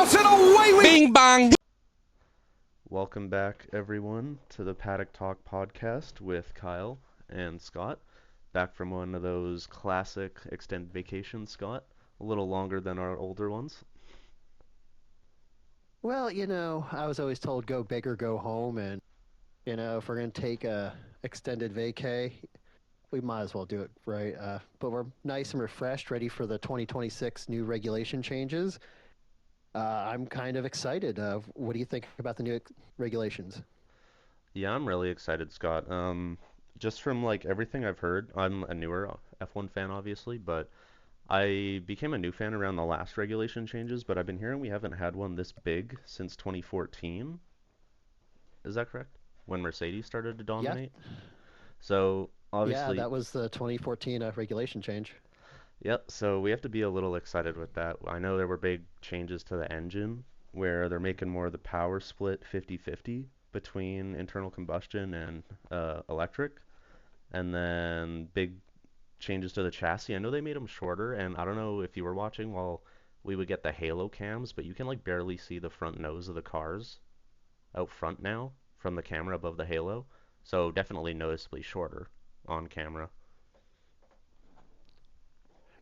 out and away we Bing bang. Welcome back, everyone, to the Paddock Talk podcast with Kyle and Scott. Back from one of those classic extended vacations, Scott. A little longer than our older ones. Well, I was always told go big or go home, and if we're gonna take a extended vacay, we might as well do it right. But we're nice and refreshed, ready for the 2026 new regulation changes. I'm kind of excited. What do you think about the new regulations? Yeah, I'm really excited, Scott. Just from like everything I've heard, I'm a newer F1 fan, obviously, but I became a new fan around the last regulation changes, but I've been hearing we haven't had one this big since 2014. Is that correct? When Mercedes started to Yeah, dominate? So, yeah, obviously, that was the 2014 regulation change. yep, so we have to be a little excited with that. I know there were big changes to the engine where they're making more of the power split 50-50 between internal combustion and electric. And then big changes to the chassis. I know they made them shorter, and I don't know if you were watching while we would get the halo cams, but you can like barely see the front nose of the cars out front now from the camera above the halo. So definitely noticeably shorter on camera.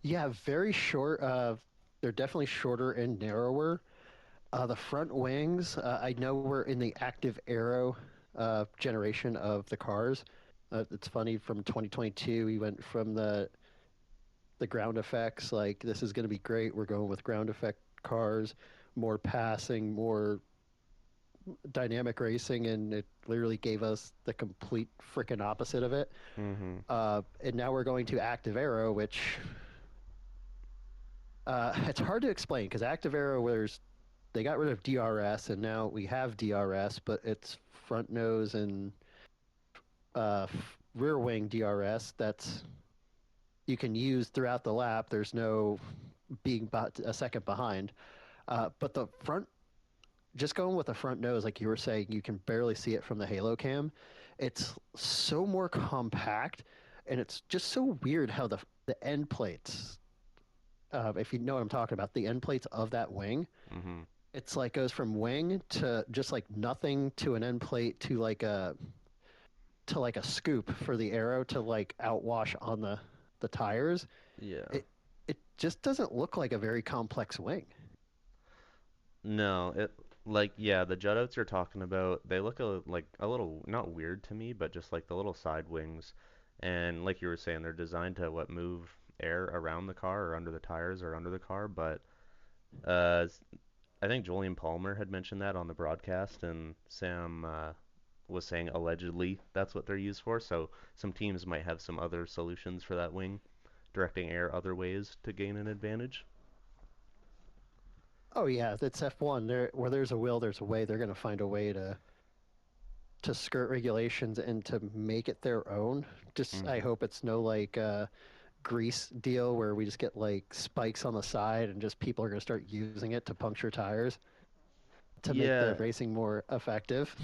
Yeah, very short. They're definitely shorter and narrower. The front wings, I know we're in the active aero generation of the cars. It's funny, from 2022, we went from the ground effects, like this is going to be great. We're going with ground effect cars, more passing, more dynamic racing, and it literally gave us the complete freaking opposite of it. Hmm. And now we're going to active aero, which it's hard to explain because active aero, they got rid of DRS, and now we have DRS, but it's front nose and rear wing DRS that's you can use throughout the lap. There's no being a second behind. But the front, just going with the front nose, like you were saying, you can barely see it from the halo cam. It's so more compact, and it's just so weird how the end plates, if you know what I'm talking about, the end plates of that wing, Hmm. it's like goes from wing to just like nothing to an end plate to like a scoop for the arrow to like outwash on the tires. Yeah. It just doesn't look like a very complex wing. No, it like yeah, the jutouts you're talking about, they look like a little not weird to me, but just like the little side wings. And like you were saying, they're designed to what move air around the car or under the tires or under the car, but uh I think Julian Palmer had mentioned that on the broadcast, and Sam was saying allegedly that's what they're used for. So some teams might have some other solutions for that wing, directing air other ways to gain an advantage. Oh yeah, that's F1. Where there's a will, there's a way. They're going to find a way to skirt regulations and to make it their own. Just I Hmm. hope it's no like grease deal where we just get like spikes on the side and just people are going to start using it to puncture tires to make the Yeah, racing more effective.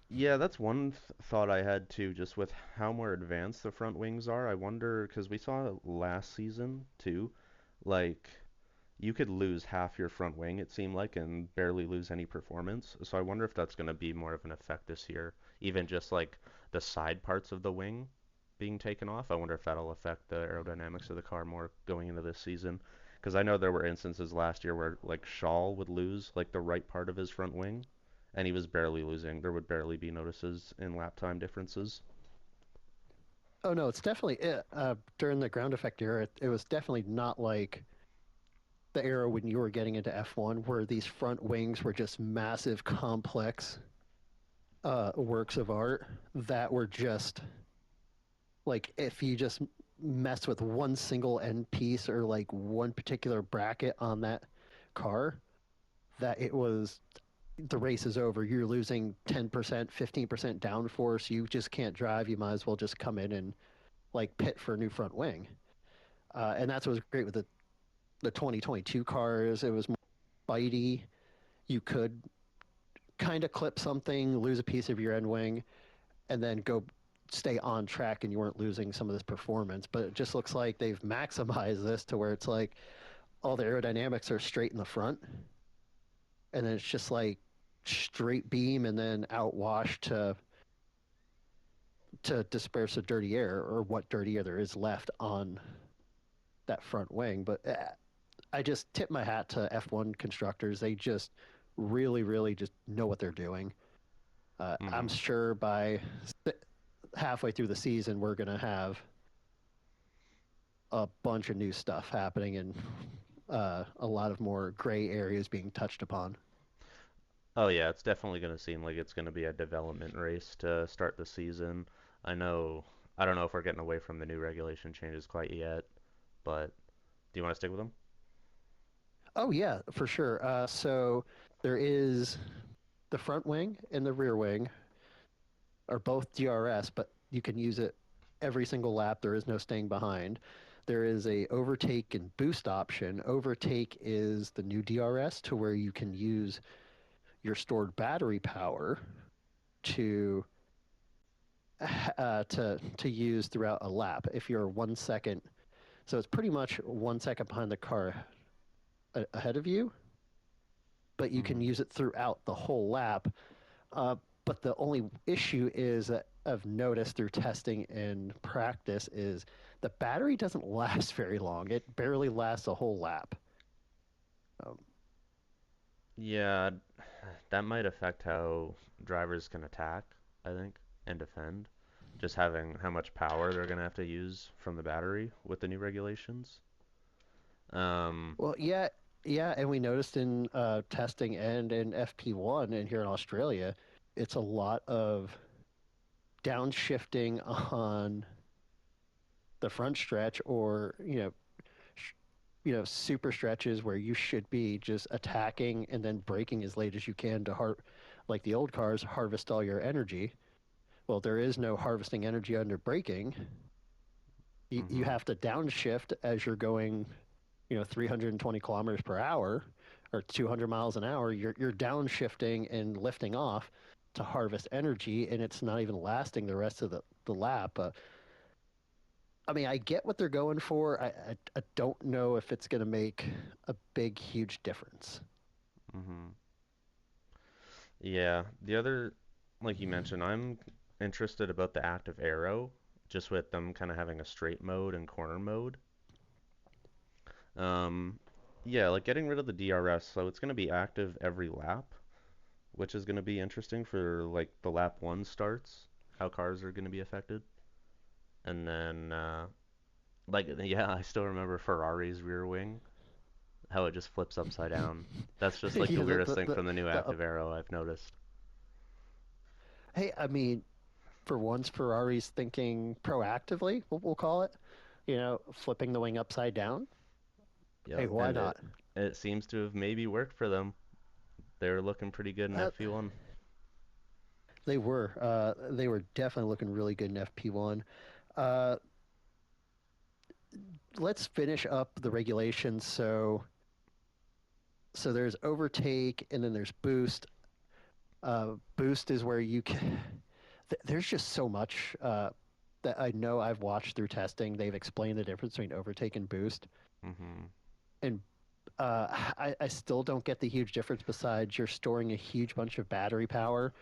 yeah, that's one thought I had too, just with how more advanced the front wings are. I wonder, because we saw it last season too, like you could lose half your front wing, it seemed like, and barely lose any performance. So I wonder if that's going to be more of an effect this year, even just like the side parts of the wing being taken off. I wonder if that'll affect the aerodynamics of the car more going into this season. Because I know there were instances last year where like Shaw would lose like the right part of his front wing, and he was barely losing. There would barely be notices in lap time differences. Oh no, it's definitely it. During the ground effect era, it was definitely not like the era when you were getting into F1 where these front wings were just massive, complex works of art that were just like if you just mess with one single end piece or like one particular bracket on that car, that it was the race is over. You're losing 10%, 15% downforce. You just can't drive. You might as well just come in and like pit for a new front wing. And that's what was great with the 2022 cars. It was more bitey. You could kind of clip something, lose a piece of your end wing, and then go stay on track and you weren't losing some of this performance. But it just looks like they've maximized this to where it's like all the aerodynamics are straight in the front. and then it's just like straight beam and then outwash to disperse the dirty air or what dirty air there is left on that front wing. But I just tip my hat to F1 constructors. They just really, really just know what they're doing. I'm Hmm. sure by halfway through the season, we're going to have a bunch of new stuff happening and a lot of more gray areas being touched upon. Oh yeah, it's definitely going to seem like it's going to be a development race to start the season. I know, I don't know if we're getting away from the new regulation changes quite yet, but do you want to stick with them? Oh, yeah, for sure. So there is the front wing and the rear wing are both DRS, but you can use it every single lap. There is no staying behind. There is a overtake and boost option. Overtake is the new DRS to where you can use your stored battery power to to use throughout a lap. If you're 1 second, so it's pretty much 1 second behind the car ahead of you, but you can Hmm. use it throughout the whole lap. Uh, but the only issue is that I've noticed through testing and practice is the battery doesn't last very long. It barely lasts a whole lap. Um, Yeah, that might affect how drivers can attack, I think, and defend. Just having how much power they're going to have to use from the battery with the new regulations. Um, well, yeah, yeah, and we noticed in testing and in FP1 and here in Australia, it's a lot of downshifting on the front stretch or super stretches where you should be just attacking and then braking as late as you can to like the old cars harvest all your energy. Well, there is no harvesting energy under braking. You hmm. have to downshift as you're going 320 kilometers per hour or 200 miles an hour. You're downshifting and lifting off to harvest energy, and it's not even lasting the rest of the lap. I mean, I get what they're going for. I don't know if it's going to make a big, huge difference. Hmm. Yeah, the other, like you mentioned, I'm interested about the active arrow, just with them kind of having a straight mode and corner mode. Um, yeah, like getting rid of the DRS, so it's going to be active every lap, which is going to be interesting for like the lap one starts, how cars are going to be affected. And then, like, yeah, I still remember Ferrari's rear wing, how it just flips upside down. That's just like the yeah, weirdest thing from the new the active arrow I've noticed. hey, I mean, for once, Ferrari's thinking proactively. We'll call it. Flipping the wing upside down. Hey, Yep, why and not? it seems to have maybe worked for them. They were looking pretty good in Uh, FP1. they were definitely looking really good in FP1. Uh, let's finish up the regulations. So there's overtake and then there's boost. Boost is where you can. There's just so much that I know I've watched through testing. They've explained the difference between overtake and boost, Hmm. and I still don't get the huge difference. Besides, you're storing a huge bunch of battery power,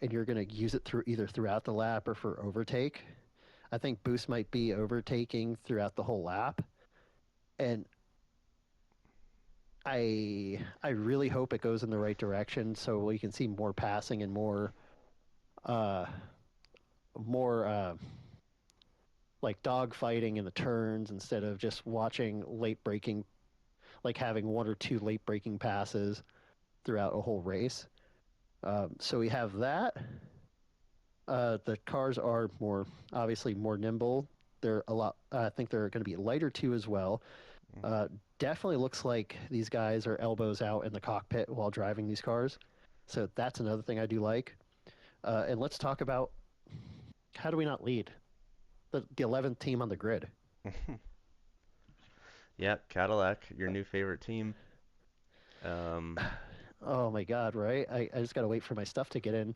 and you're going to use it through either throughout the lap or for overtake. I think boost might be overtaking throughout the whole lap, and I really hope it goes in the right direction so we can see more passing and uh, more like dog fighting in the turns instead of just watching late breaking, like having one or two late breaking passes throughout a whole race. So we have that. The cars are obviously more nimble. They're a lot. I think they're going to be lighter too as well. Hmm. Uh, Definitely looks like these guys are elbows out in the cockpit while driving these cars. So that's another thing I do like. And let's talk about how do we not lead the 11th team on the grid. Yep, Cadillac, your new favorite team. Um, Oh my God, right? I just got to wait for my stuff to get in.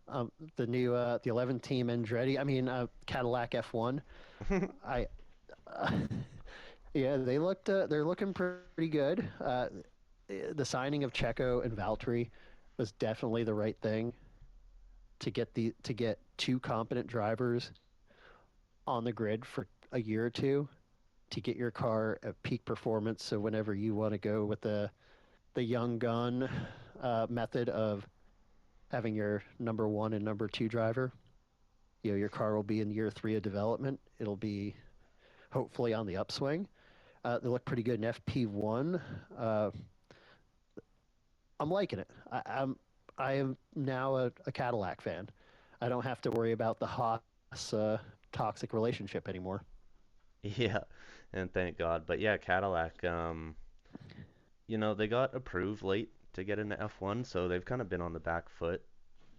The 11th team Andretti. I mean Cadillac F1. I uh, yeah, they're looking pretty good. the signing of Checo and Valtteri was definitely the right thing to get two competent drivers on the grid for a year or two to get your car at peak performance. So whenever you want to go with the young gun method of having your number one and number two driver, your car will be in year three of development. It'll be hopefully on the upswing. They look pretty good in FP1. Uh, I'm liking it. I am now a Cadillac fan. I don't have to worry about the Haas toxic relationship anymore. Yeah, and thank God. But yeah, Cadillac, they got approved late to get into F1, so they've kind of been on the back foot.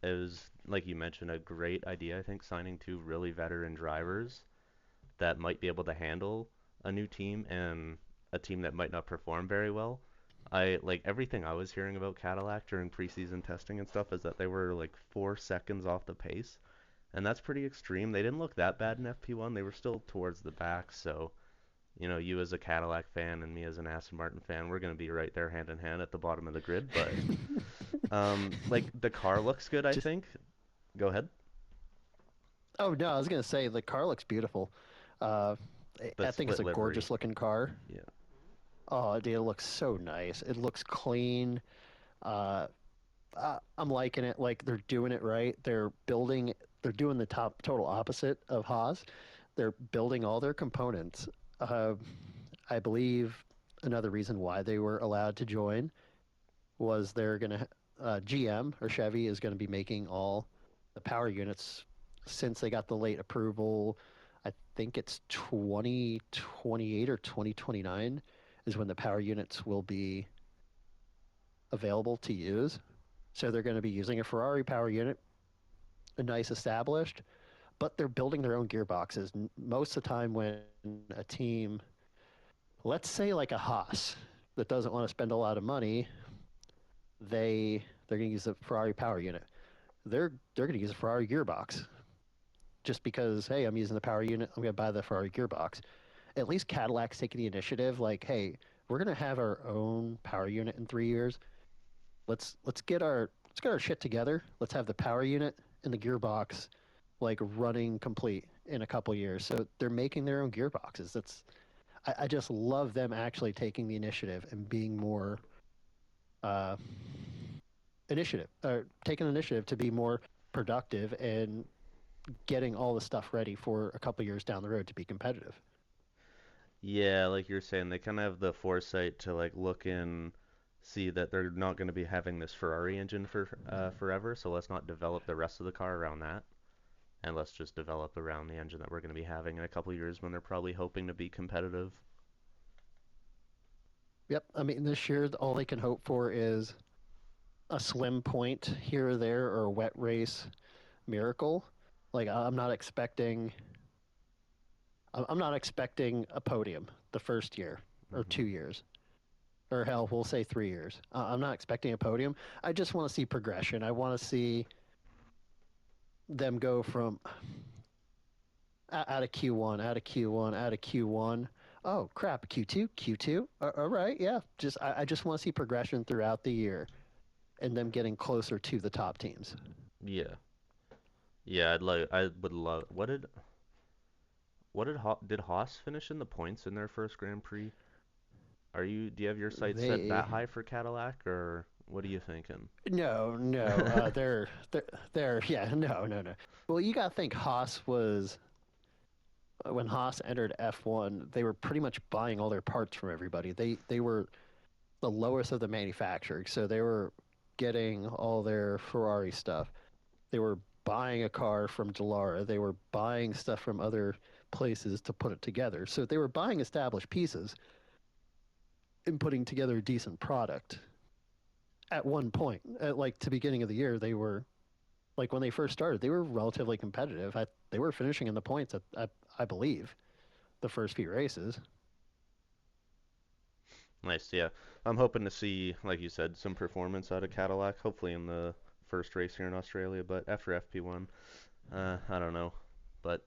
It was, like you mentioned, a great idea, I think, signing two really veteran drivers that might be able to handle a new team and a team that might not perform very well. I like everything I was hearing about Cadillac during preseason testing and stuff is that they were like 4 seconds off the pace, and that's pretty extreme. They didn't look that bad in FP1. They were still towards the back, so you as a Cadillac fan and me as an Aston Martin fan, we're going to be right there hand in hand at the bottom of the grid. But like the car looks good, I Just think. Go ahead. oh no, I was gonna say the car looks beautiful. Uh, The I think it's split a livery. gorgeous looking car. Yeah. Oh, dude, it looks so nice. It looks clean. Uh, I'm liking it. Like they're doing it right. They're doing the top total opposite of Haas. They're building all their components. Uh, I believe another reason why they were allowed to join was they're gonna GM or Chevy is gonna be making all the power units since they got the late approval. I think it's 2028 or 2029 is when the power units will be available to use. So they're going to be using a Ferrari power unit, a nice established, but they're building their own gearboxes. Most of the time, when a team, let's say like a Haas, that doesn't want to spend a lot of money, they're going to use the Ferrari power unit. They're going to use a Ferrari gearbox just because hey, I'm using the power unit, I'm going to buy the Ferrari gearbox. At least Cadillac's taking the initiative. Like, hey, we're going to have our own power unit in 3 years. Let's get our shit together. Let's have the power unit and the gearbox like running complete in a couple years. So they're making their own gearboxes. I just love them actually taking the initiative and being more uh, initiative or taking initiative to be more productive and getting all the stuff ready for a couple years down the road to be competitive. Yeah, like you're saying, they kind of have the foresight to like look and see that they're not going to be having this Ferrari engine for forever, so let's not develop the rest of the car around that, and let's just develop around the engine that we're going to be having in a couple of years when they're probably hoping to be competitive. Yep. I mean, this year all they can hope for is a slim point here or there or a wet race miracle. Like I'm not expecting a podium the first year or Hmm. 2 years or hell, we'll say 3 years. I'm not expecting a podium. I just want to see progression. I want to see them go from out of Q1, out of Q1, out of Q1. Oh crap, Q2, Q2. All right, yeah. I just want to see progression throughout the year and them getting closer to the top teams. Yeah, yeah, I would love. Did Haas finish in the points in their first Grand Prix? Do you have your sights set They that high for Cadillac, or what are you thinking? no, no. They're yeah, no, no, no. Well, you got to think Haas was when Haas entered F1, they were pretty much buying all their parts from everybody. They were the lowest of the manufacturers, so they were getting all their Ferrari stuff. They were buying a car from Dallara. They were buying stuff from other places to put it together. So they were buying established pieces and putting together a decent product. At one point, at like the beginning of the year, they were like when they first started, they were relatively competitive. They were finishing in the points I believe the first few races. Nice, yeah. I'm hoping to see, like you said, some performance out of Cadillac, hopefully in the first race here in Australia, but after FP1, I don't know. But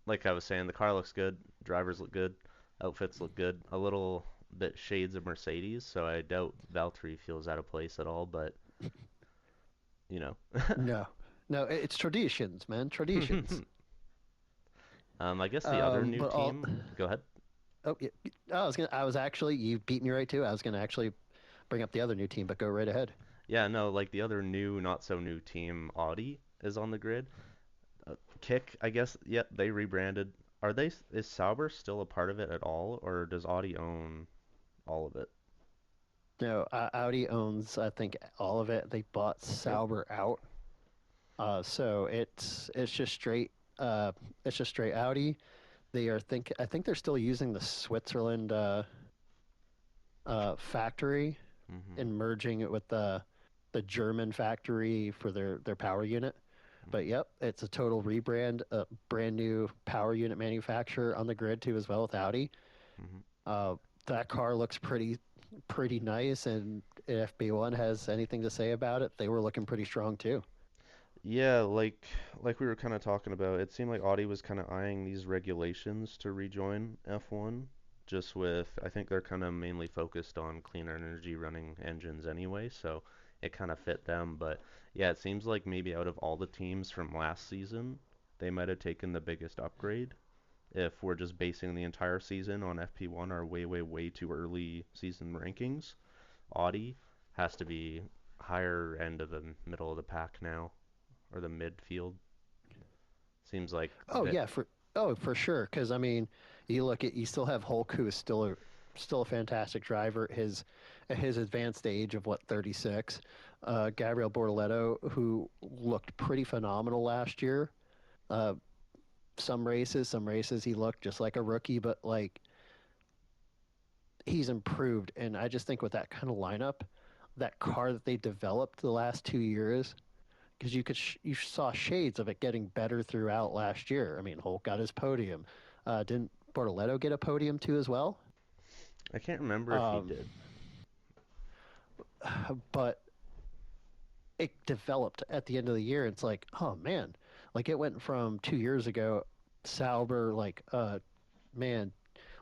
like I was saying, the car looks good, drivers look good, outfits look good. A little bit shades of Mercedes, so I doubt Valtteri feels out of place at all. But you know, No, no, it's traditions, man, traditions. I guess the other new But all team. Go ahead. oh yeah, I was actually you beat me right too. I was gonna actually bring up the other new team, but go right ahead. Yeah, no, like the other new, not so new team, Audi is on the grid. Kick, I guess. Yeah, they rebranded. Are they? Is Sauber still a part of it at all, or does Audi own all of it? No, Audi owns I think all of it. They bought Okay. Sauber out, so it's just straight. It's just straight Audi. I think they're still using the Switzerland factory Mhm. and merging it with the German factory for their power unit. But Mhm. yep, it's a total rebrand, a brand new power unit manufacturer on the grid too as well with Audi. Mhm. Uh, that car looks pretty nice, and if FB1 has anything to say about it, they were looking pretty strong too. Yeah, like we were kind of talking about, it seemed like Audi was kind of eyeing these regulations to rejoin F1, just with I think they're kind of mainly focused on cleaner energy running engines anyway, so it kind of fit them. But yeah, it seems like maybe out of all the teams from last season, they might have taken the biggest upgrade. If we're just basing the entire season on FP1, our way too early season rankings, Audi has to be higher end of the middle of the pack now, or the midfield. Seems like Oh that. yeah, for sure. Because I mean, you still have Hulk, who is still a fantastic driver. His advanced age of what 36. Gabriel Bortoleto, who looked pretty phenomenal last year. Uh, some races he looked just like a rookie, but like he's improved. And I just think with that kind of lineup, that car that they developed the last 2 years, because you saw shades of it getting better throughout last year. I mean, Hulk got his podium. Didn't Bortoleto get a podium too as well? I can't remember if he Um, did. but it developed at the end of the year. It's like, oh man, like it went from 2 years ago, Sauber, like, man,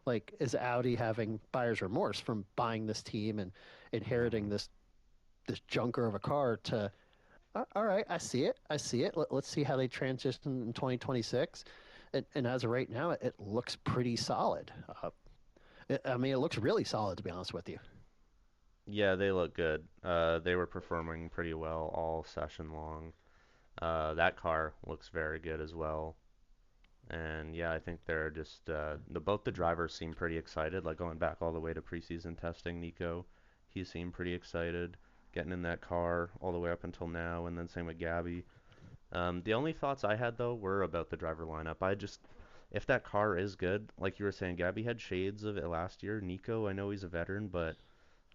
like is Audi having buyer's remorse from buying this team and inheriting Hmm. this junker of a car to all right, I see it. I see it. Let's see how they transition in 2026. And as of right now, it looks pretty solid. I mean, it looks really solid, to be honest with you. Yeah, they look good. They were performing pretty well all session long. That car looks very good as well. And yeah, I think they're just the both the drivers seem pretty excited. Like going back all the way to preseason testing, Nico, he seemed pretty excited getting in that car all the way up until now. And then same with Gabby. The only thoughts I had though were about the driver lineup. If that car is good, like you were saying, Gabby had shades of it last year. Nico, I know he's a veteran, but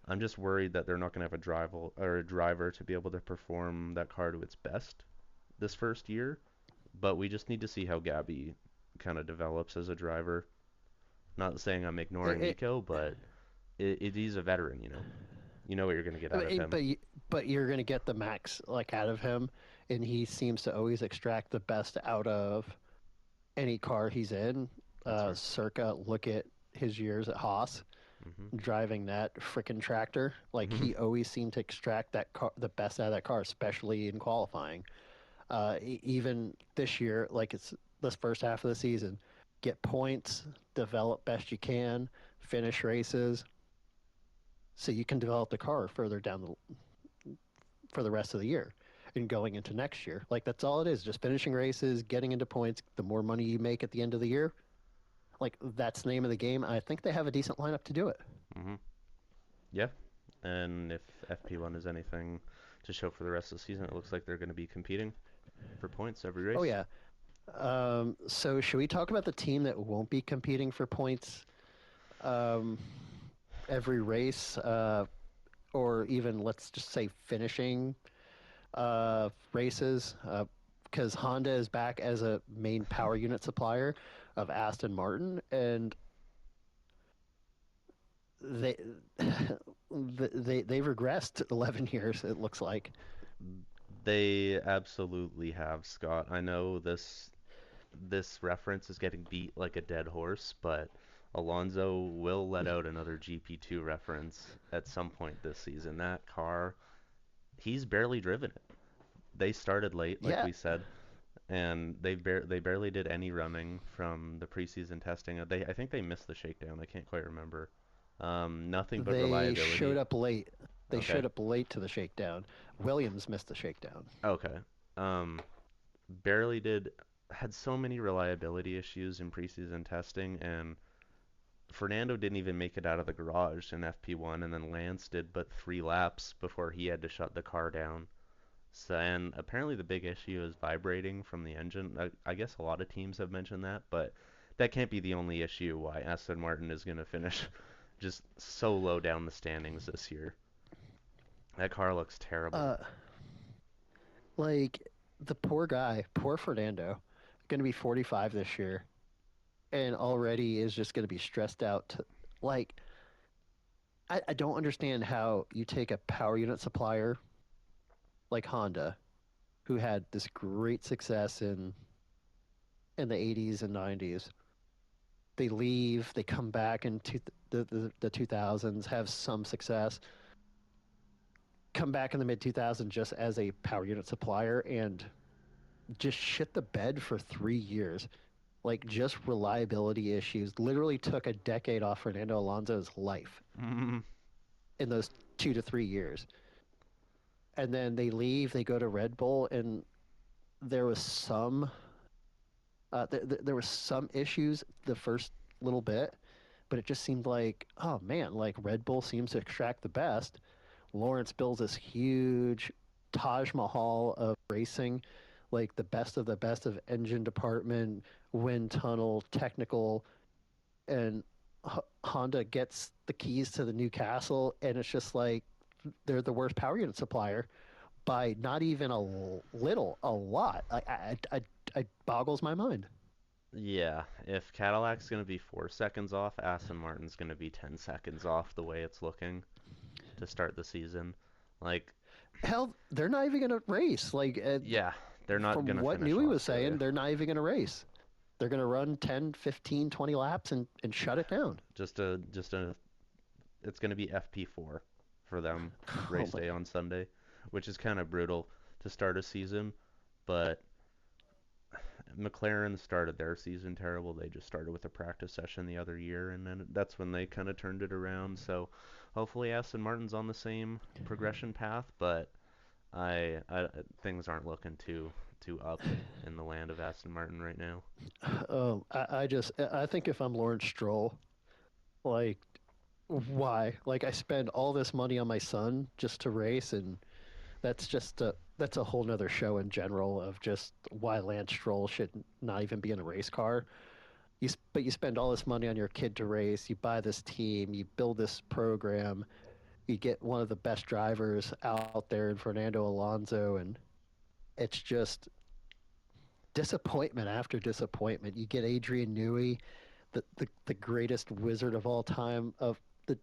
I'm just worried that they're not going to have a driver to be able to perform that car to its best this first year. But we just need to see how Gabby kind of develops as a driver. Not saying I'm ignoring It, Nico, but he's a veteran, you know. You know what you're going to get out of it, him. but you're going to get the max like out of him, and he seems to always extract the best out of any car he's in. That's fair. Circa, look at his years at Haas Mhm. driving that freaking tractor. Like Mhm. he always seemed to extract that car, the best out of that car, especially in qualifying. Even this year, like it's this first half of the season, get points, develop best you can, finish races, so you can develop the car further down for the rest of the year and going into next year. Like that's all it is, just finishing races, getting into points. The more money you make at the end of the year, like that's the name of the game. I think they have a decent lineup to do it. Mhm. Yeah. And if FP1 is anything to show for the rest of the season, it looks like they're going to be competing for points every Oh race. yeah. So should we talk about the team that won't be competing for points um, every race, or even let's just say finishing races? Because Honda is back as a main power unit supplier of Aston Martin, and they they've regressed 11 years. It looks like. They absolutely have, Scott. I know this reference is getting beat like a dead horse, but Alonso will let out another GP2 reference at some point this season. That car, he's barely driven it. They started late, like Yeah, we said, and they barely did any running from the preseason testing. I think they missed the shakedown. I can't quite remember. Nothing but they showed reliability. up late. They Okay. showed up late to the shakedown. Williams missed the shakedown. Okay. Um, barely did had so many reliability issues in preseason testing, and Fernando didn't even make it out of the garage in FP1, and then Lance did but 3 laps before he had to shut the car down. So, and apparently the big issue is vibrating from the engine. I guess a lot of teams have mentioned that, but that can't be the only issue why Aston Martin is going to finish just so low down the standings this year. That car looks terrible. Uh, like the poor guy, poor Fernando, going to be 45 this year, and already is just going to be stressed out. Like, I don't understand how you take a power unit supplier like Honda, who had this great success in the 80s and 90s. They leave, they come back into the 2000s, have some success, come back in the mid 2000s just as a power unit supplier and just shit the bed for 3 years. Like just reliability issues. Literally took a decade off Fernando Alonso's life Mm, in those 2 to 3 years. And then they leave, they go to Red Bull, and there was some there was some issues the first little bit, but it just seemed like, oh man, like Red Bull seems to extract the best. Lawrence builds this huge Taj Mahal of racing, like the best of engine department, wind tunnel, technical, and Honda gets the keys to the new castle, and it's just like they're the worst power unit supplier by not even a little, a lot. I boggles my mind. yeah, if Cadillac's going to be 4 seconds off, Aston Martin's going to be 10 seconds off the way it's looking to start the season. Like, Hell, they're not even going to race. Like, yeah, they're not from going to what finish Newey was Australia. saying, they're not even going to race. They're going to run 10, 15, 20 laps and shut it down. Just a it's going to be FP4 for them Oh race my. day on Sunday, which is kind of brutal to start a season, but McLaren started their season terrible. They just started with a practice session the other year, and then that's when they kind of turned it around. So hopefully Aston Martin's on the same progression path, but I things aren't looking too up in the land of Aston Martin right now. I think if I'm Lawrence Stroll, like, why? Like, I spend all this money on my son just to race, and that's a whole nother show in general of just why Lance Stroll should not even be in a race car. But you spend all this money on your kid to race. You buy this team. You build this program. You get one of the best drivers out there in Fernando Alonso, and it's just disappointment after disappointment. You get Adrian Newey, the greatest wizard of all time the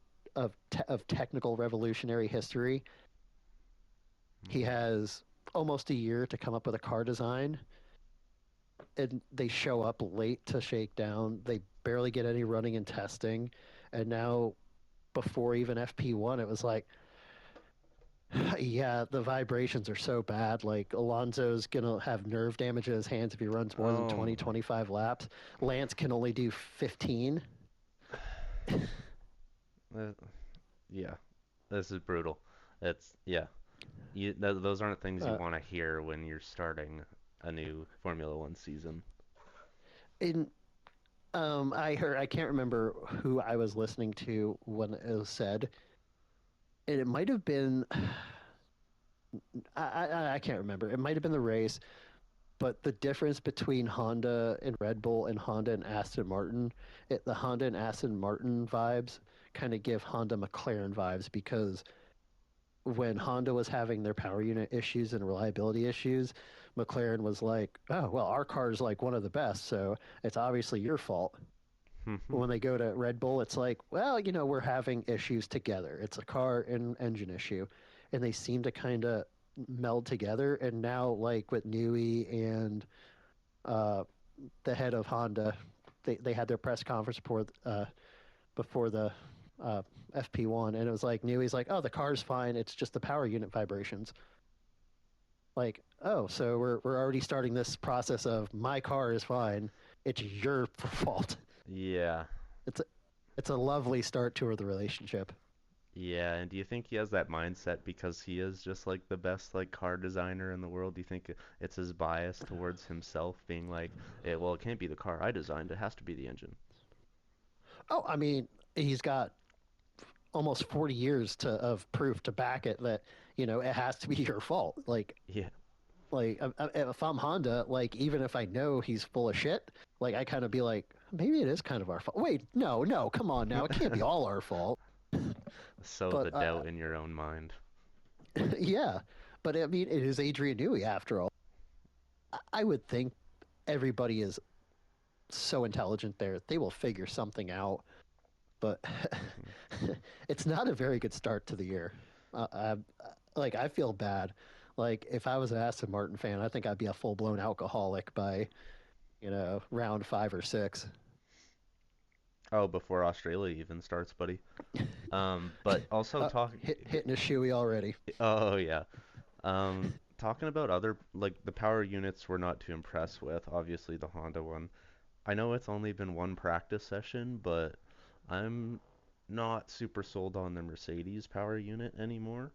of technical revolutionary history. He Hmm. has almost a year to come up with a car design, and they show up late to shake down. They barely get any running and testing, and now before even FP1, it was like, yeah, the vibrations are so bad. Like Alonso's gonna have nerve damage in his hands if he runs more than Oh 20, my. 25 laps. Lance can only do 15. Uh, yeah, this is brutal. It's yeah. Those aren't things you Uh, want to hear when you're starting a new Formula One season. in I can't remember who I was listening to when it was said, and it might have been I can't remember. It might have been the race, but the difference between Honda and Red Bull and Honda and Aston Martin, the Honda and Aston Martin vibes kind of give Honda McLaren vibes because when Honda was having their power unit issues and reliability issues, McLaren was like, "Oh, well, our car is like one of the best, so it's obviously your fault." When they go to Red Bull, it's like, "Well, we're having issues together. It's a car and engine issue." And they seem to kind of meld together. And now, like with Newey and uh, the head of Honda, they had their press conference before the uh, FP1, and it was like Newey's like, oh, the car's fine. It's just the power unit vibrations. Like, oh, so we're already starting this process of my car is fine. It's your fault. Yeah. It's a, it's a lovely start to the relationship. Yeah, and do you think he has that mindset because he is just like the best like car designer in the world? Do you think it's his bias towards himself being like, well, it can't be the car I designed, it has to be the engine. Oh, I mean, he's got almost 40 years of proof to back it that it has to be your fault. Yeah. If I'm Honda, like even if I know he's full of shit, like I kind of be like, maybe it is kind of our fault. Wait, no, no, come on now, it can't be all our fault. Sow the But doubt in your own mind. yeah, but I mean, it is Adrian Newey after all. I would think everybody is so intelligent there; they will figure something out. But Mhm. it's not a very good start to the year. I feel bad. Like if I was an Aston Martin fan, I think I'd be a full blown alcoholic by round 5 or 6. Oh, before Australia even starts, buddy. But also talk. Hitting a shoey already. Oh yeah. Talking about other like the power units we're not too impressed with. Obviously the Honda one. I know it's only been one practice session, but I'm not super sold on the Mercedes power unit anymore.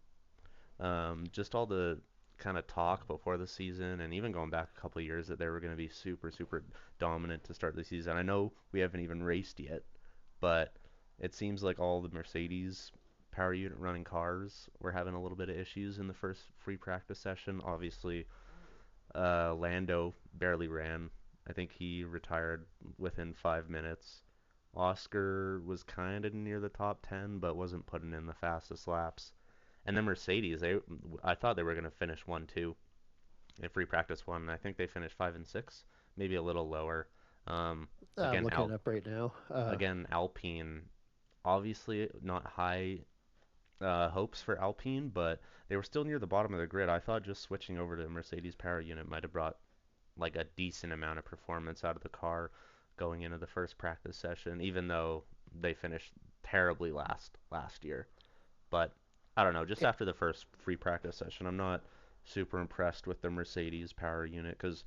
Just all the kind of talk before the season and even going back a couple of years that they were going to be super, super dominant to start the season. I know we haven't even raced yet, but it seems like all the Mercedes power unit running cars were having a little bit of issues in the first free practice session. Obviously, Lando barely ran. I think he retired within 5 minutes. Oscar was kind of near the top 10, but wasn't putting in the fastest laps. And then Mercedes, I thought they were going to finish 1-2 in free practice one. I think they finished 5 and 6, maybe a little lower. Um, I'm again, looking it up right now. Alpine, obviously not high hopes for Alpine, but they were still near the bottom of the grid. I thought just switching over to the Mercedes power unit might have brought like a decent amount of performance out of the car going into the first practice session, even though they finished terribly last year. But I don't know, just It, after the first free practice session, I'm not super impressed with the Mercedes power unit because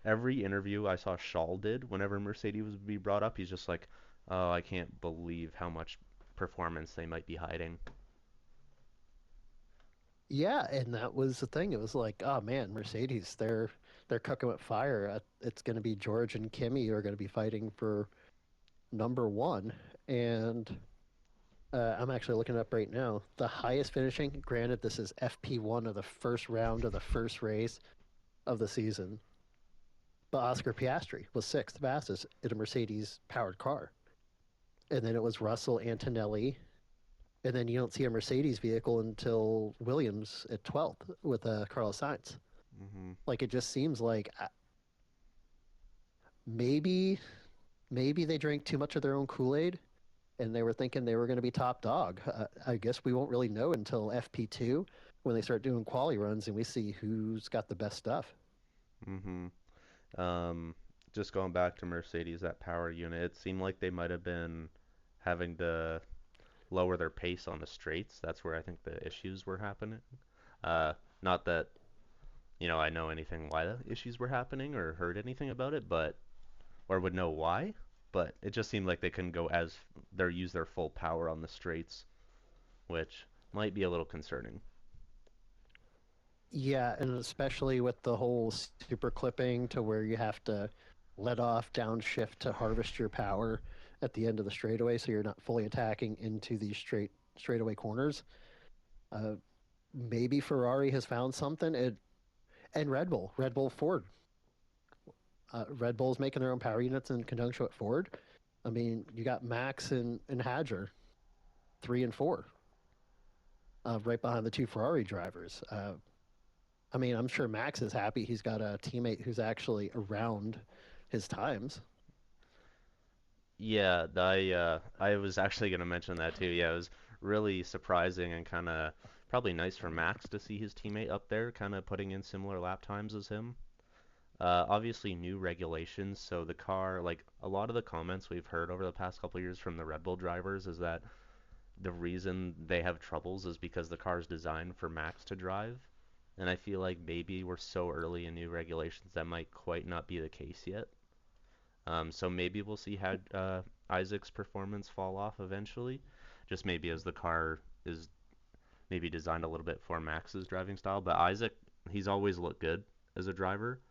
every interview I saw Shaw did whenever Mercedes would be brought up, he's just like, "Oh, I can't believe how much performance they might be hiding." yeah, and that was the thing. It was like, oh man, Mercedes, they're cooking with fire. It's going to be George and Kimmy who are going to be fighting for number one, and I'm actually looking it up right now. The highest finishing, granted, this is FP1 of the first round of the first race of the season, but Oscar Piastri was sixth fastest in a Mercedes powered car. And then it was Russell Antonelli. And then you don't see a Mercedes vehicle until Williams at 12th with Carlos Sainz. Hmm. Like it just seems like maybe maybe they drank too much of their own Kool-Aid and they were thinking they were going to be top dog. I guess we won't really know until FP2 when they start doing quali runs and we see who's got the best stuff. Hmm. Um, just going back to Mercedes, that power unit, it seemed like they might have been having to lower their pace on the straights. That's where I think the issues were happening. Uh, not that, I know anything why the issues were happening or heard anything about it, but or would know why, but it just seemed like they couldn't go as their use their full power on the straights, which might be a little concerning. Yeah, and especially with the whole super clipping to where you have to let off downshift to harvest your power at the end of the straightaway so you're not fully attacking into these straightaway corners. Uh, Maybe Ferrari has found something. And Red Bull Ford. Red Bull's making their own power units in conjunction with Ford. I mean, you got Max and Hadger, 3 and 4, right behind the two Ferrari drivers. I mean, I'm sure Max is happy he's got a teammate who's actually around his times. Yeah, I was actually going to mention that too. Yeah, it was really surprising and kind of probably nice for Max to see his teammate up there, kind of putting in similar lap times as him. Obviously, new regulations. So the car, like a lot of the comments we've heard over the past couple of years from the Red Bull drivers, is that the reason they have troubles is because the car is designed for Max to drive. And I feel like maybe we're so early in new regulations that might quite not be the case yet. So maybe we'll see how Isaac's performance fall off eventually, just maybe as the car is maybe designed a little bit for Max's driving style. But Isaac, he's always looked good as a driver.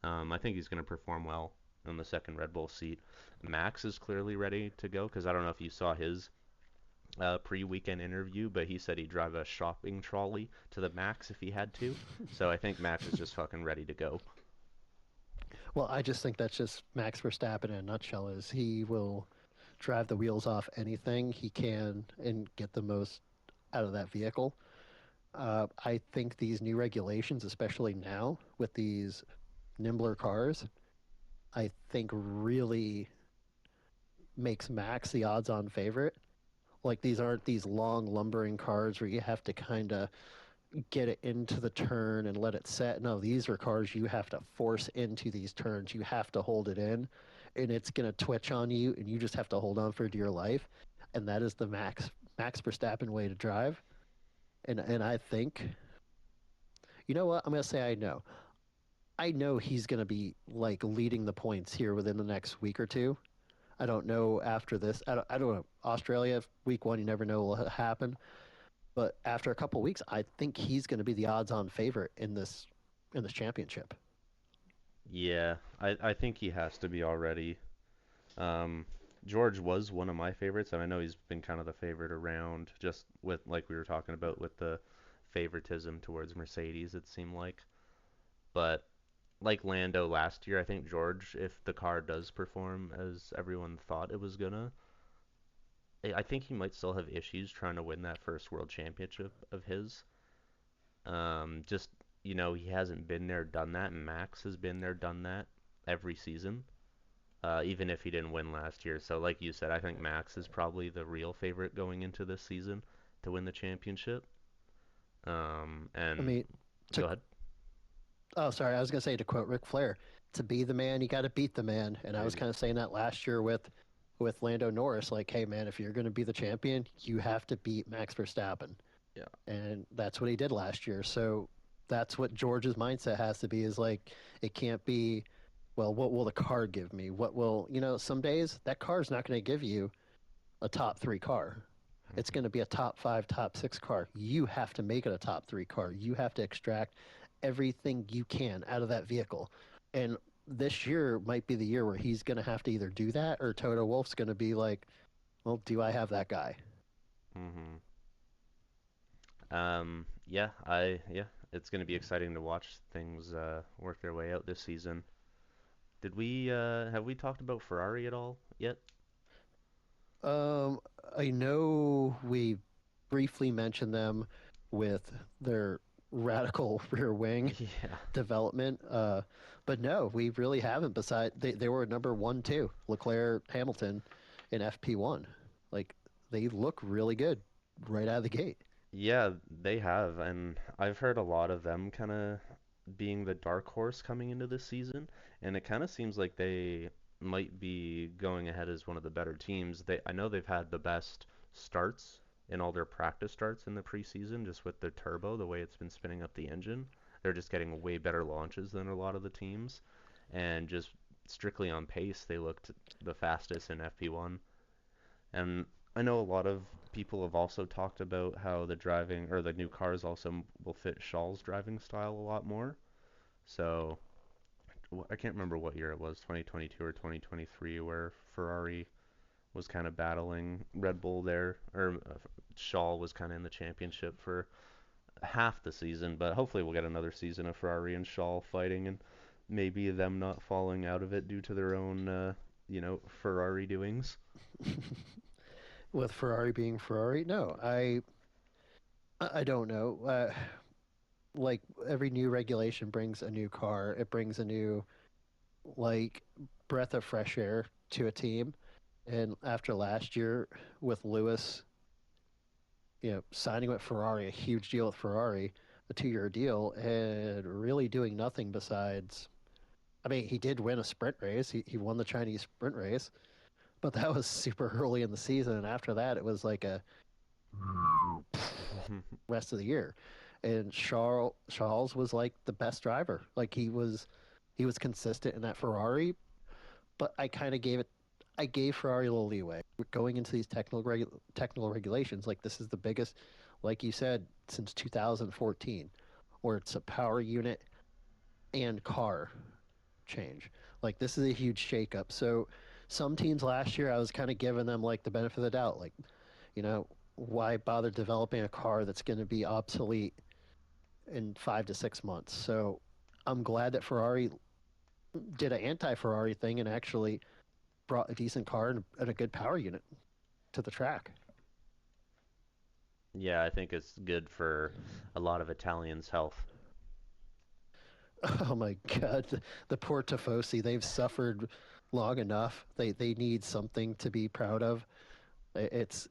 I think he's going to perform well on the second Red Bull seat. Max is clearly ready to go because I don't know if you saw his pre-weekend interview, but he said he'd drive a shopping trolley to the Max if he had to. So I think Max is just fucking ready to go. Well, I just think that's just Max Verstappen in a nutshell. Is he will drive the wheels off anything he can and get the most out of that vehicle. I think these new regulations, especially now with these nimbler cars, I think really makes Max the odds-on favorite. Like these aren't these long lumbering cars where you have to kind of get it into the turn and let it set. No, these are cars you have to force into these turns. You have to hold it in, and it's gonna twitch on you, and you just have to hold on for dear life. And that is the Max Verstappen way to drive. And I think, you know what? I'm gonna say I know. I know he's gonna be like leading the points here within the next week or two. I don't know after this. I don't know. Australia week one, you never know what will happen. But after a couple weeks, I think he's going to be the odds-on favorite in this championship. Yeah, I think he has to be already. Um, George was one of my favorites, and I know he's been kind of the favorite around, just with like we were talking about with the favoritism towards Mercedes, it seemed like. But like Lando last year, I think George, if the car does perform as everyone thought it was gonna, I think he might still have issues trying to win that first world championship of his. Just he hasn't been there, done that, and Max has been there, done that every season. Even if he didn't win last year. So, like you said, I think Max is probably the real favorite going into this season to win the championship. I And mean, to go ahead. oh sorry, I was going to say to quote Ric Flair, to be the man, you got to beat the man. And I There was you kind of saying that last year with Lando Norris, like, hey man, if you're going to be the champion, you have to beat Max Verstappen, go. and that's what he did last year. So that's what George's mindset has to be. Is like it can't be. Well, what will the car give me? What will Some days that car's not going to give you a top three car. It's Yeah. going to be a top five, top six car. You have to make it a top three car. You have to extract everything you can out of that vehicle. And this year might be the year where he's going to have to either do that or Toto Wolff's going to be like, well, do I have that guy? Mm-hmm. Yeah, yeah, it's gonna be exciting to watch things work their way out this season. Did we have we talked about Ferrari at all yet? Um, I know we briefly mentioned them with their radical rear wing Yeah. development. But no, we really haven't. Besides, they were number one, too. Leclerc, Hamilton, in FP1. Like they look really good right out of the gate. Yeah, they have, and I've heard a lot of them kind of being the dark horse coming into this season, and it kind of seems like they might be going ahead as one of the better teams. I know they've had the best starts in all their practice starts in the preseason, just with the turbo, the way it's been spinning up the engine. They're just getting way better launches than a lot of the teams, and just strictly on pace, they looked the fastest in FP1. And I know a lot of people have also talked about how the driving or the new cars also will fit Shaw's driving style a lot more. So I can't remember what year it was, 2022 or 2023, where Ferrari was kind of battling Red Bull there, or Shaw was kind of in the championship for half the season. But hopefully we'll get another season of Ferrari and Shaw fighting, and maybe them not falling out of it due to their own, Ferrari doings. With Ferrari being Ferrari, no, I don't know. Like every new regulation brings a new car. It brings a new like breath of fresh air to a team. And after last year with Lewis, signing with Ferrari, a huge deal with Ferrari, a 2-year deal, and really doing nothing besides I mean, he did win a sprint race. He won the Chinese sprint race, but that was super early in the season. And after that, it was like a rest of the year. And Charles was like the best driver. Like he was consistent in that Ferrari, but I gave Ferrari a little leeway. Going into these technical regulations, like this is the biggest, like you said, since 2014, where it's a power unit and car change. Like this is a huge shakeup. So some teams last year, I was kind of giving them like the benefit of the doubt. Like, you know, why bother developing a car that's going to be obsolete in 5 to 6 months? So I'm glad that Ferrari did an anti-Ferrari thing and actually brought a decent car and a good power unit to the track. Yeah, I think it's good for a lot of Italians' health. Oh my God, the poor Tifosi, they've suffered long enough. They need something to be proud of. It's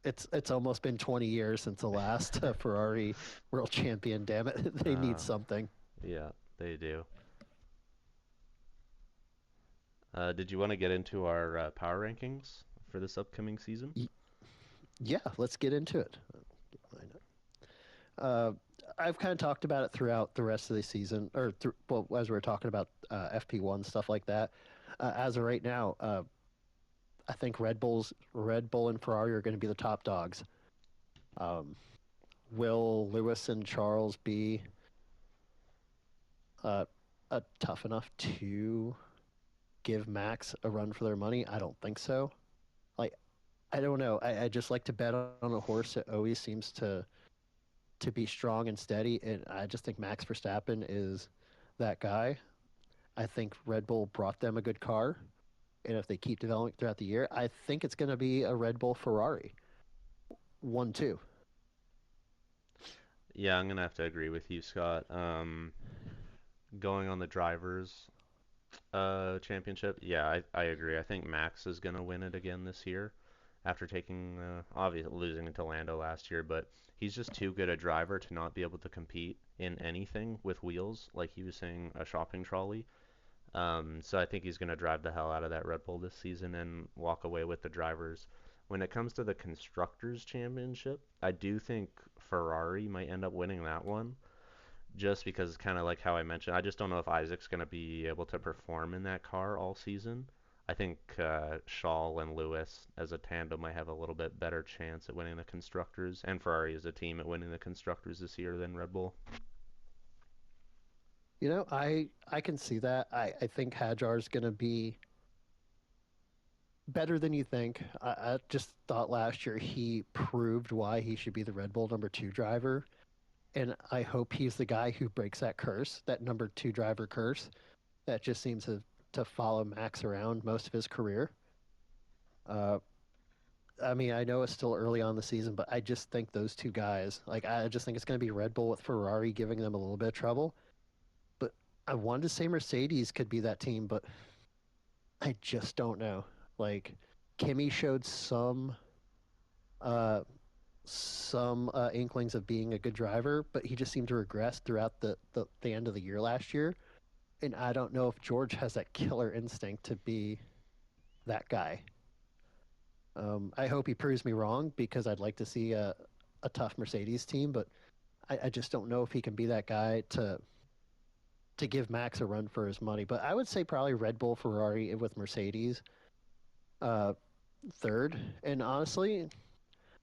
it's almost been 20 years since the last Ferrari world champion. Damn it, they need Uh, something. yeah, they do. Did you want to get into our power rankings for this upcoming season? Y- yeah, let's get into it. Uh, I've kind of talked about it throughout the rest of the season, or well, as we were talking about FP1 stuff like that. As of right now, I think Red Bull and Ferrari are going to be the top dogs. Um, will Lewis and Charles be uh, tough enough to give Max a run for their money? I don't think so. Like I don't know. I just like to bet on a horse that always seems to be strong and steady, and I just think Max Verstappen is that guy. I think Red Bull brought them a good car, and if they keep developing throughout the year, I think it's going to be a Red Bull Ferrari 1-2. Yeah, I'm gonna have to agree with you, Scott. Going on the drivers championship, yeah, I agree. I think Max is gonna win it again this year after taking obviously losing to Lando last year, but he's just too good a driver to not be able to compete in anything with wheels, like he was saying, a shopping trolley. So I think he's going to drive the hell out of that Red Bull this season and walk away with the drivers. When it comes to the Constructors' Championship, I do think Ferrari might end up winning that one, just because it's kind of like how I mentioned. I just don't know if Isaac's going to be able to perform in that car all season. I think Shaw and Lewis as a tandem might have a little bit better chance at winning the Constructors, and Ferrari as a team at winning the Constructors this year than Red Bull. You know, I can see that. I think Hajar's going to be better than you think. I just thought last year he proved why he should be the Red Bull number 2 driver, and I hope he's the guy who breaks that curse, that number 2 driver curse that just seems to follow Max around most of his career. Uh, I mean, I know it's still early on the season, but I just think those two guys, like, I just think it's going to be Red Bull with Ferrari giving them a little bit of trouble. But I wanted to say Mercedes could be that team, but I just don't know. Like, Kimi showed uh, some inklings of being a good driver, but he just seemed to regress throughout the end of the year last year. And I don't know if George has that killer instinct to be that guy. I hope he proves me wrong because I'd like to see a tough Mercedes team, but I just don't know if he can be that guy to give Max a run for his money. But I would say probably Red Bull, Ferrari with Mercedes uh, third, and honestly,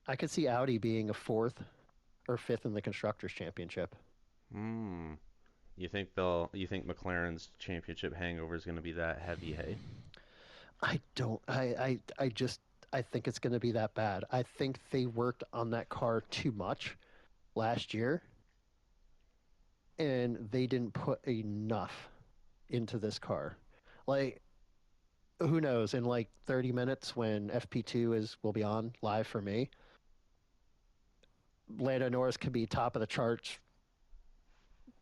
I could see Audi being a fourth or fifth in the constructors championship. Hmm. You think McLaren's championship hangover is going to be that heavy, hey? I don't. I just. I think it's going to be that bad. I think they worked on that car too much last year, and they didn't put enough into this car. Like, who knows? In like 30 minutes, when FP2 is will be on live for me, Lando Norris could be top of the charts,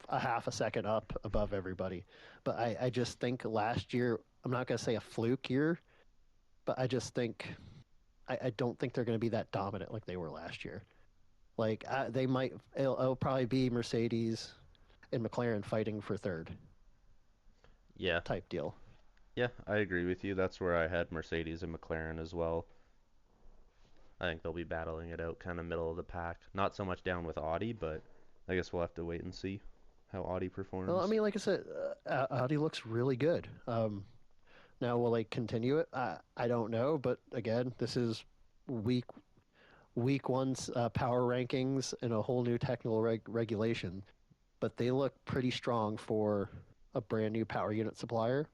a half a second up above everybody. But I just think last year, I'm not going to say a fluke year, but I just think I don't think they're going to be that dominant like they were last year. Like they might, it'll probably be Mercedes and McLaren fighting for third. Yeah. type deal. Yeah, I agree with you. That's where I had Mercedes and McLaren as well. I think they'll be battling it out kind of middle of the pack. Not so much down with Audi, but I guess we'll have to wait and see how Audi Well, I performs. mean, like I said, Audi looks really good. Now, will they continue it? I don't know, but again, this is week week one's power rankings and a whole new technical regulation, but they look pretty strong for a brand new power unit supplier.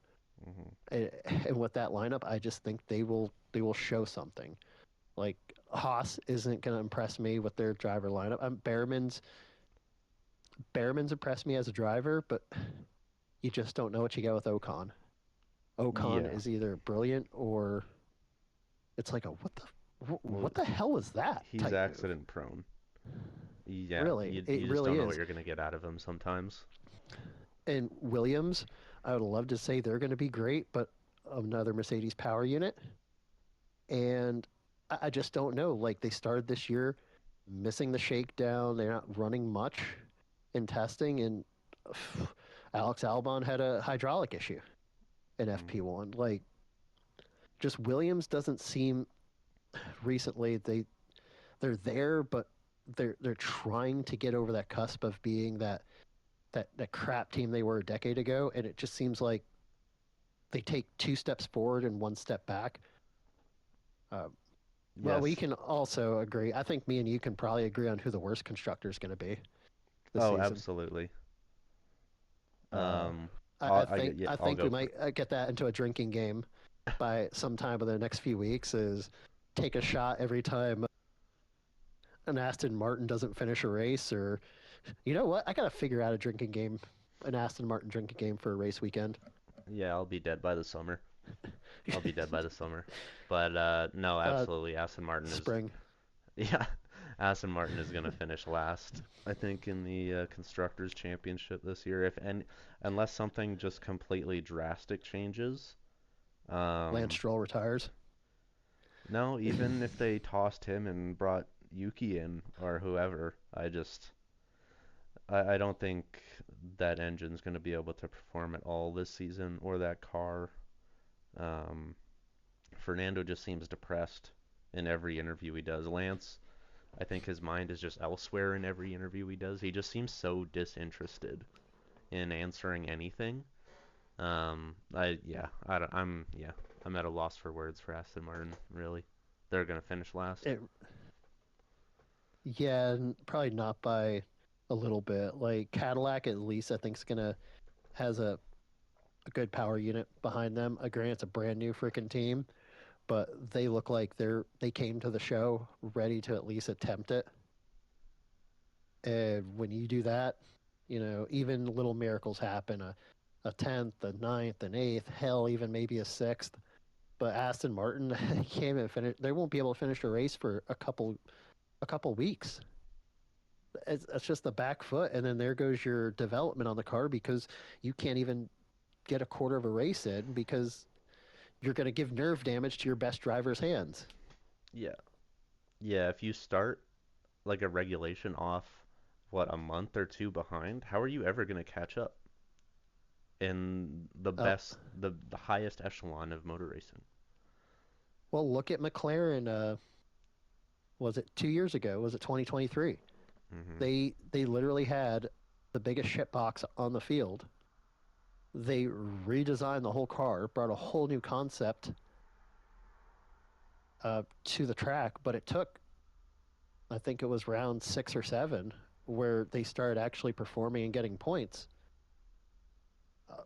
Hmm. And with that lineup, I just think they will show something. Like Haas isn't going to impress me with their driver lineup. Behrman's impressed me as a driver, but you just don't know what you get with Ocon. Ocon Yeah, is either brilliant or it's like a well, what the hell was that he's type move. accident prone. Yeah, Really, you it just really don't know what is. you're gonna get out of him sometimes. And Williams, I would love to say they're going to be great, but another Mercedes power unit. And I just don't know. Like they started this year missing the shakedown. They're not running much in testing, and Alex Albon had a hydraulic issue in Mm. FP1. Like just Williams doesn't seem recently they're there, but they're trying to get over that cusp of being that crap team they were a decade ago, and it just seems like they take two steps forward and one step back. Uh, well, we Yes. can also agree. I think me and you can probably agree on who the worst constructor is going to be this Oh, season. absolutely. Uh, Um, I I get think yeah. I I'll think we go for. might get that into a drinking game by sometime in the next few weeks. Is take a shot every time an Aston Martin doesn't finish a race, or you know what? I got to figure out a drinking game, an Aston Martin drinking game for a race weekend. Yeah, I'll be dead by the summer. I'll be dead by the summer. But no, uh, absolutely. Aston Martin is Spring. yeah. Aston Martin is gonna finish last, I think, in the constructors' championship this year. If and unless something just completely drastic changes. Lance Um, Stroll retires. no, even if they tossed him and brought Yuki in or whoever, I don't think that engine's going to be able to perform at all this season or that car. Um, Fernando just seems depressed in every interview he does. Lance, I think his mind is just elsewhere in every interview he does. He just seems so disinterested in answering anything. I don't, I'm at a loss for words for Aston Martin. Really, they're gonna finish last. It, yeah, probably not by a little bit. Like Cadillac, at least I think is gonna has a good power unit behind them. Granted, it's a brand new freaking team, but they look like they came to the show ready to at least attempt it. And when you do that, even little miracles happen. A 10th, a ninth, an eighth, hell, even maybe a sixth. But Aston Martin can't even finish. They won't be able to finish a race for a couple weeks. It's just the back foot, and then there goes your development on the car because you can't even get a quarter of a race in because you're going to give nerve damage to your best driver's hands. Yeah, yeah. If you start like a regulation off, what, a month or two behind, how are you ever gonna catch up in Uh, the highest echelon of motor racing? well, look at McLaren. Was it 2 years ago? Was it 2023? Hmm. They literally had the biggest shit box on the field. They redesigned the whole car, brought a whole new concept to the track, but it took, I think it was round 6 or 7, where they started actually performing and getting points. Uh,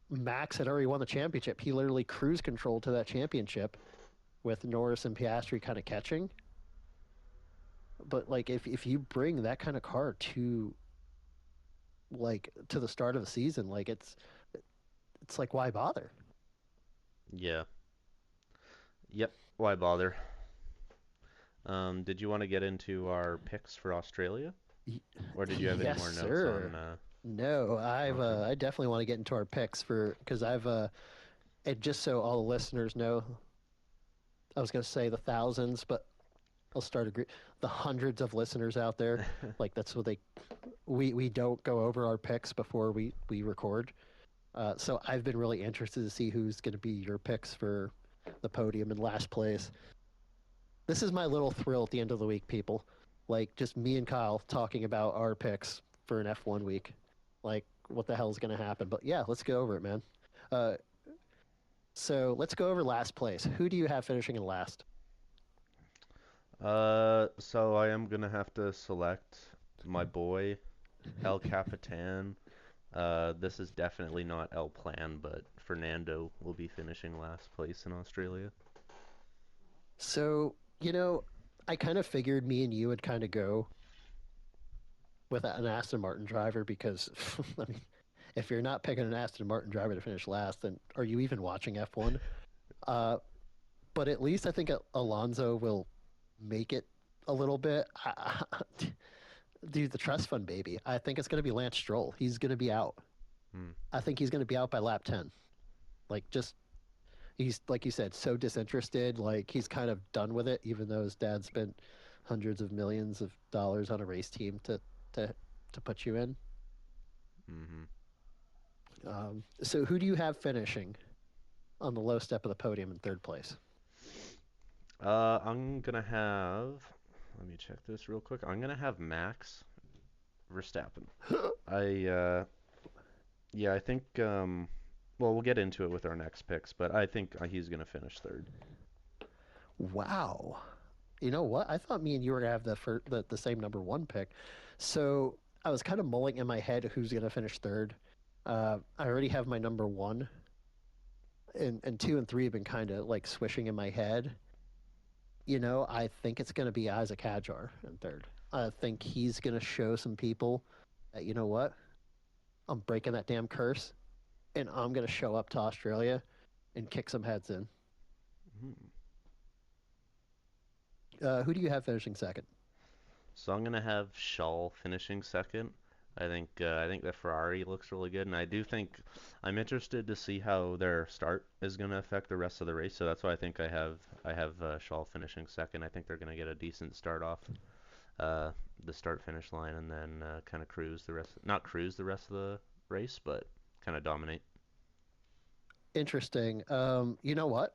Max had already won the championship. He literally cruise controlled to that championship with Norris and Piastri kind of catching. But like if you bring that kind of car to the start of the season, like it's like why bother? Yeah. Yep. Why bother? Did you want to get into our picks for Australia, or did you have any Yes, more notes sir. on? No, Okay. I definitely want to get into our picks for because and just so all the listeners know, I was going to say the thousands, but I'll start agree the hundreds of listeners out there. Like that's what we don't go over our picks before we record. So I've been really interested to see who's going to be your picks for the podium in last place. This is my little thrill at the end of the week, people. Like just me and Kyle talking about our picks for an F1 week. Like what the hell is going to happen? But yeah, let's go over it, man. Uh, so let's go over last place. Who do you have finishing in last? So I am gonna have to select my boy El Capitan. This is definitely not El Plan, but Fernando will be finishing last place in Australia. So, I kind of figured me and you would kind of go with an Aston Martin driver because, I mean, if you're not picking an Aston Martin driver to finish last, then are you even watching F1? Uh, but at least I think Alonso will make it a little bit. Dude, the trust fund baby. I think it's going to be Lance Stroll. He's going to be out. Hmm. I think he's going to be out by lap 10. Like, just, he's, like you said, so disinterested. Like, he's kind of done with it, even though his dad spent hundreds of millions of dollars on a race team to, to put you in. Mm-hmm. So, who do you have finishing on the low step of the podium in third place? I'm gonna have. Let me check this real quick. I'm gonna have Max Verstappen. I yeah, I think well, we'll get into it with our next picks, but I think he's gonna finish third. Wow. You know what? I thought me and you were gonna have the same number one pick. So I was kind of mulling in my head who's gonna finish third. I already have my number one, and two and three have been kind of like swishing in my head. I think it's gonna be Isaac Hadjar in third. I think he's gonna show some people that what? I'm breaking that damn curse, and I'm gonna show up to Australia and kick some heads in. Hmm. Who do you have finishing second? So I'm gonna have Schull finishing second. I think the Ferrari looks really good, and I do think I'm interested to see how their start is gonna affect the rest of the race. So that's why I have Schull finishing second. I think they're gonna get a decent start off uh, the start finish line, and then kind of cruise the rest, not cruise the rest of the race, but kind of dominate. Interesting. You know what?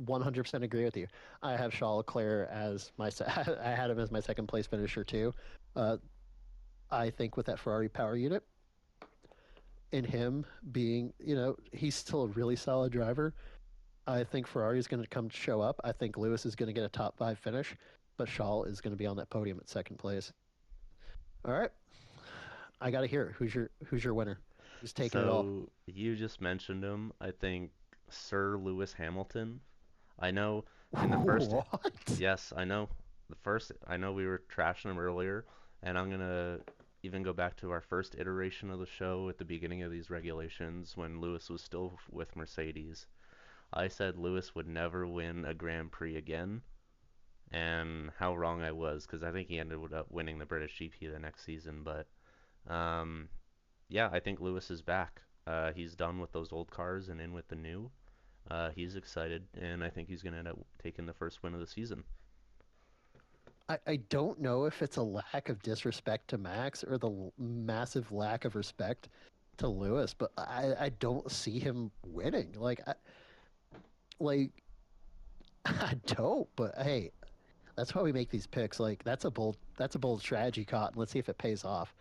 100% agree with you. I have Charles Leclerc as I had him as my second place finisher too. Uh, I think with that Ferrari power unit and him being, he's still a really solid driver. I think Ferrari is going to come show up. I think Lewis is going to get a top five finish, but Charles is going to be on that podium at second place. All right, I got to hear it. Who's your winner? Who's taking it all? So you just mentioned him. I think Sir Lewis Hamilton. I know in the first, What? yes, I know I know we were trashing him earlier, and I'm gonna even go back to our first iteration of the show at the beginning of these regulations when Lewis was still with Mercedes. I said Lewis would never win a Grand Prix again, and how wrong I was because I think he ended up winning the British GP the next season. But um, yeah, I think Lewis is back. He's done with those old cars and in with the new. He's excited, and I think he's going to end up taking the first win of the season. I don't know if it's a lack of disrespect to Max or the massive lack of respect to Lewis, but I don't see him winning. Like I don't. But hey, that's why we make these picks. Like that's a bold strategy, Cotton. Let's see if it pays off.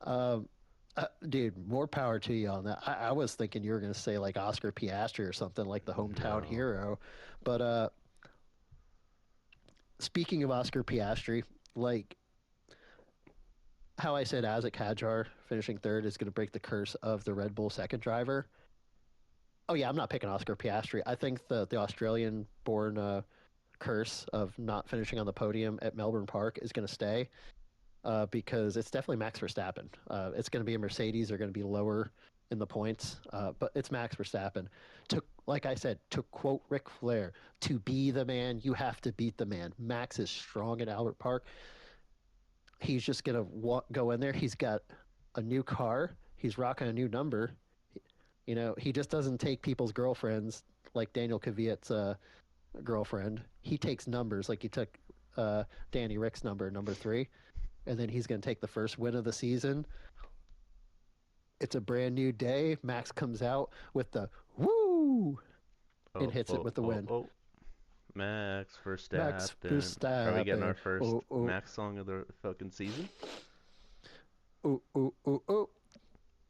Um, dude, more power to you on that. I was thinking you were going to say like Oscar Piastri or something like the hometown No. hero, but speaking of Oscar Piastri, like how I said Isaac Hadjar finishing third is going to break the curse of the Red Bull second driver. Oh yeah, I'm not picking Oscar Piastri. I think the Australian born curse of not finishing on the podium at Melbourne Park is going to stay because it's definitely Max Verstappen. It's going to be a Mercedes. They're going to be lower in the points, but it's Max Verstappen. Like I said, to quote Ric Flair, to be the man, you have to beat the man. Max is strong at Albert Park. He's just going to go in there. He's got a new car. He's rocking a new number. He just doesn't take people's girlfriends like Daniel Kvyat's girlfriend. He takes numbers like he took Danny Rick's number 3, and then he's going to take the first win of the season. It's a brand new day. Max comes out with the woo and Oh, hits it oh, with the oh, win. oh. Max Max Verstappen. Are we getting our Verstappen. first Oh, oh, Max song of the fucking season? oh, oh, oh, oh.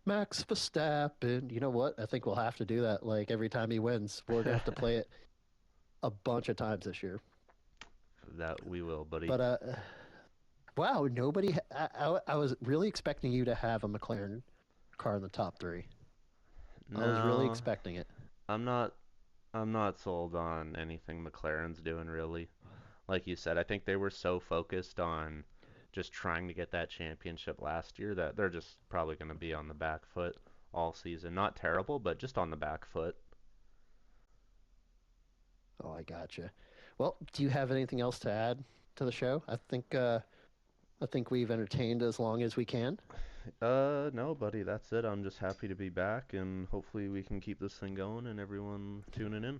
Max Verstappen. You know what? I think we'll have to do that. Like every time he wins, we're gonna have to play it a bunch of times this year. That we will, buddy. But wow, nobody. I was really expecting you to have a McLaren car in the top three. I was really No, expecting it. I'm not. I'm not sold on anything McLaren's doing really. Like you said, I think they were so focused on just trying to get that championship last year that they're just probably going to be on the back foot all season. Not terrible, but just on the back foot. Oh, I gotcha. Well, do you have anything else to add to the show? I think we've entertained as long as we can. No, buddy, that's it. I'm just happy to be back, and hopefully we can keep this thing going and everyone tuning in.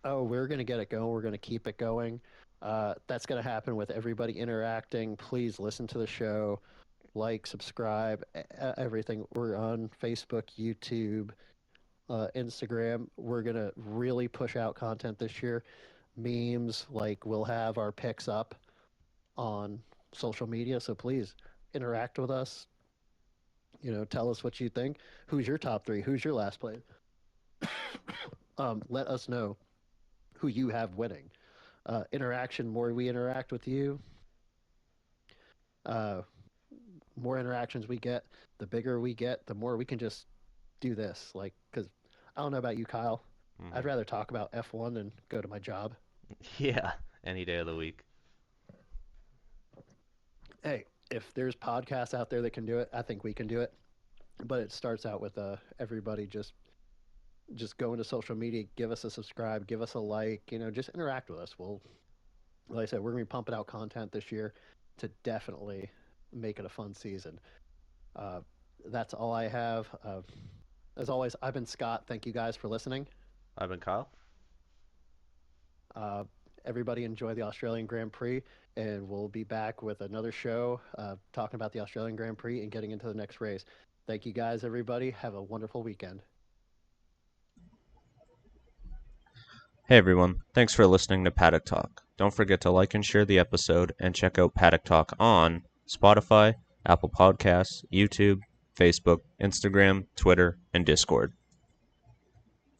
Oh, we're gonna get it going. We're gonna keep it going. That's gonna happen with everybody interacting. Please listen to the show, like, subscribe, everything. We're on Facebook, YouTube, Instagram. We're gonna really push out content this year. Memes, like we'll have our picks up on social media. So please interact with us. Tell us what you think. Who's your top three? Who's your last place? Let us know who you have winning. Interaction, more we interact with you, uh, more interactions we get, the bigger we get, the more we can just do this. Like, because I don't know about you, Kyle. I'd Hmm. rather talk about F1 than go to my job. Yeah, any day of the week. Hey, if there's podcasts out there that can do it, I think we can do it. But it starts out with everybody just go into social media, give us a subscribe, give us a like, just interact with us. Like I said, we're gonna be pumping out content this year to definitely make it a fun season. Uh, that's all I have. As always, I've been Scott. Thank you guys for listening. I've been Kyle. Uh, Everybody enjoy the Australian Grand Prix, and we'll be back with another show talking about the Australian Grand Prix and getting into the next race. Thank you guys, everybody. Have a wonderful weekend. Hey everyone, thanks for listening to Paddock Talk. Don't forget to like and share the episode and check out Paddock Talk on Spotify, Apple Podcasts, YouTube, Facebook, Instagram, Twitter, and Discord.